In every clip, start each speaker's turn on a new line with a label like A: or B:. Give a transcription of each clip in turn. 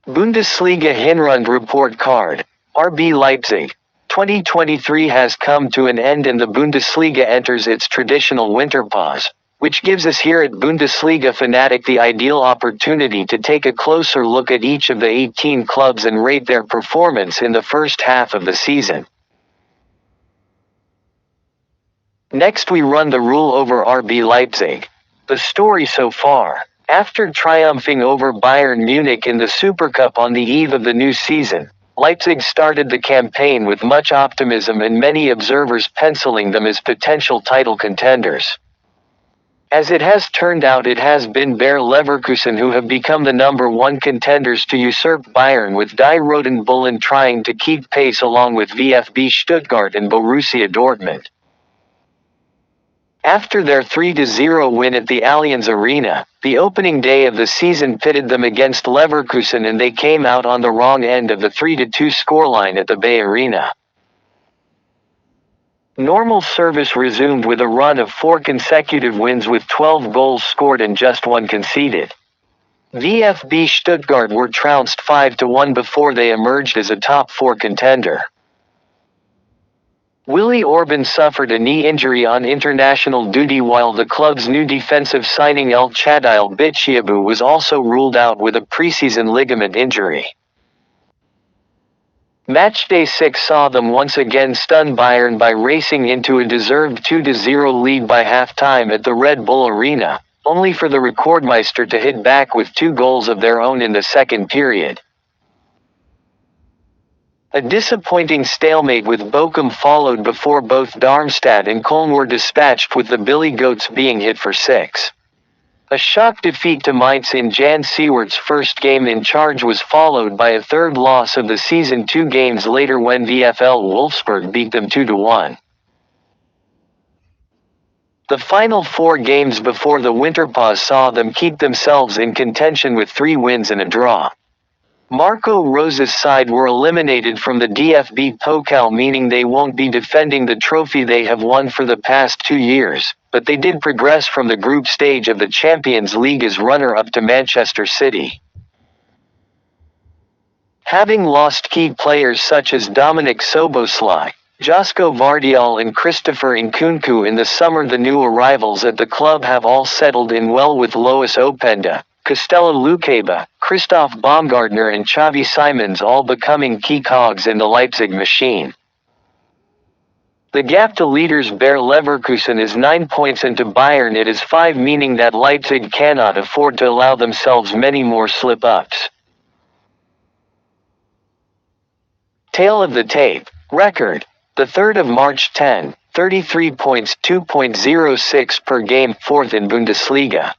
A: Bundesliga Hinrunde report card. RB Leipzig. 2023 has come to an end and the Bundesliga enters its traditional winter pause, which gives us here at Bundesliga Fanatic the ideal opportunity to take a closer look at each of the 18 clubs and rate their performance in the first half of the season. Next we run the rule over RB Leipzig. The story so far. After triumphing over Bayern Munich in the Super Cup on the eve of the new season, Leipzig started the campaign with much optimism and many observers penciling them as potential title contenders. As it has turned out, it has been Bayer Leverkusen who have become the number one contenders to usurp Bayern, with Die Roten Bullen trying to keep pace along with VfB Stuttgart and Borussia Dortmund. After their 3-0 win at the Allianz Arena, the opening day of the season pitted them against Leverkusen and they came out on the wrong end of the 3-2 scoreline at the Bay Arena. Normal service resumed with a run of 4 consecutive wins with 12 goals scored and just 1 conceded. VfB Stuttgart were trounced 5-1 before they emerged as a top 4 contender. Willi Orban suffered a knee injury on international duty, while the club's new defensive signing El Chadil Bitshiabu was also ruled out with a preseason ligament injury. Matchday 6 saw them once again stun Bayern by racing into a deserved 2-0 lead by halftime at the Red Bull Arena, only for the Rekordmeister to hit back with 2 goals of their own in the second period. A disappointing stalemate with Bochum followed before both Darmstadt and Köln were dispatched, with the Billy Goats being hit for 6. A shock defeat to Mainz in Jan Siewert's first game in charge was followed by a third loss of the season 2 games later when VfL Wolfsburg beat them 2-1. The final 4 games before the winter pause saw them keep themselves in contention with 3 wins and a draw. Marco Rose's side were eliminated from the DFB Pokal, meaning they won't be defending the trophy they have won for the past 2 years, but they did progress from the group stage of the Champions League as runner-up to Manchester City. Having lost key players such as Dominik Szoboszlai, Josko Vardiol and Christopher Nkunku in the summer, the new arrivals at the club have all settled in well, with Lois Openda, Costella Lukeba, Christoph Baumgartner and Xavi Simons all becoming key cogs in the Leipzig machine. The gap to leaders Bayer Leverkusen is 9 points and to Bayern it is 5, meaning that Leipzig cannot afford to allow themselves many more slip-ups. Tail of the tape. Record. The 3rd of March 10, 33 points, 2.06 per game, 4th in Bundesliga.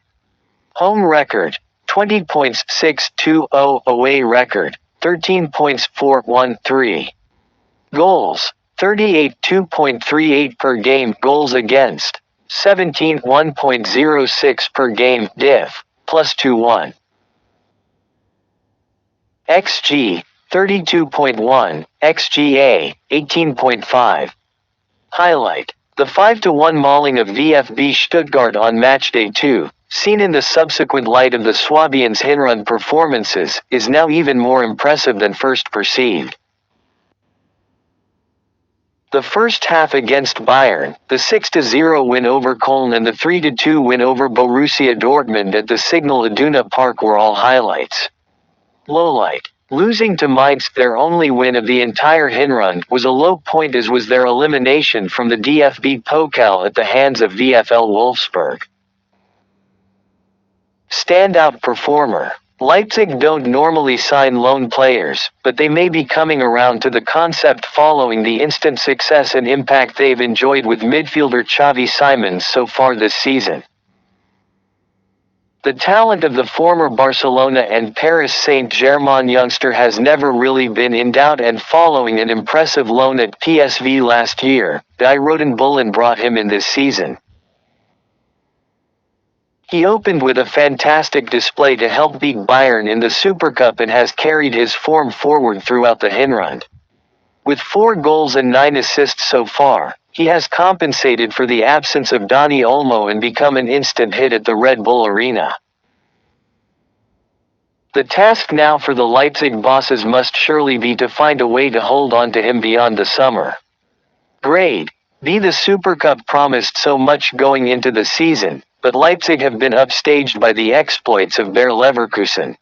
A: Home record, 20 points, 6-2-0. Away record, 13 points, 4-1-3. Goals, 38, 2.38 per game. Goals against, 17, 1.06 per game. Diff, +2-1. XG, 32.1, XGA, 18.5. Highlight. The 5-1 mauling of VfB Stuttgart on matchday 2, seen in the subsequent light of the Swabians' Hinrunde performances, is now even more impressive than first perceived. The first half against Bayern, the 6-0 win over Köln and the 3-2 win over Borussia Dortmund at the Signal Iduna Park were all highlights. Lowlight. Losing to Mainz, their only win of the entire Hinrunde, was a low point, as was their elimination from the DFB Pokal at the hands of VfL Wolfsburg. Standout performer. Leipzig don't normally sign loan players, but they may be coming around to the concept following the instant success and impact they've enjoyed with midfielder Xavi Simons so far this season. The talent of the former Barcelona and Paris Saint-Germain youngster has never really been in doubt, and following an impressive loan at PSV last year, Die Roten Bullen brought him in this season. He opened with a fantastic display to help beat Bayern in the Super Cup and has carried his form forward throughout the Hinrunde. With 4 goals and 9 assists so far, he has compensated for the absence of Dani Olmo and become an instant hit at the Red Bull Arena. The task now for the Leipzig bosses must surely be to find a way to hold on to him beyond the summer. Grade B. The Super Cup promised so much going into the season, but Leipzig have been upstaged by the exploits of Bayer Leverkusen.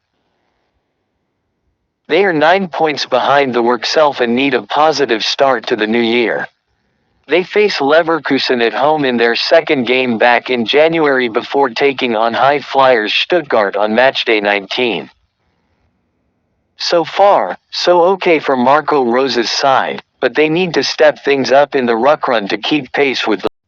A: They are 9 points behind the work self and need a positive start to the new year. They face Leverkusen at home in their second game back in January before taking on high flyers Stuttgart on matchday 19. So far, so okay for Marco Rose's side, but they need to step things up in the ruck run to keep pace with the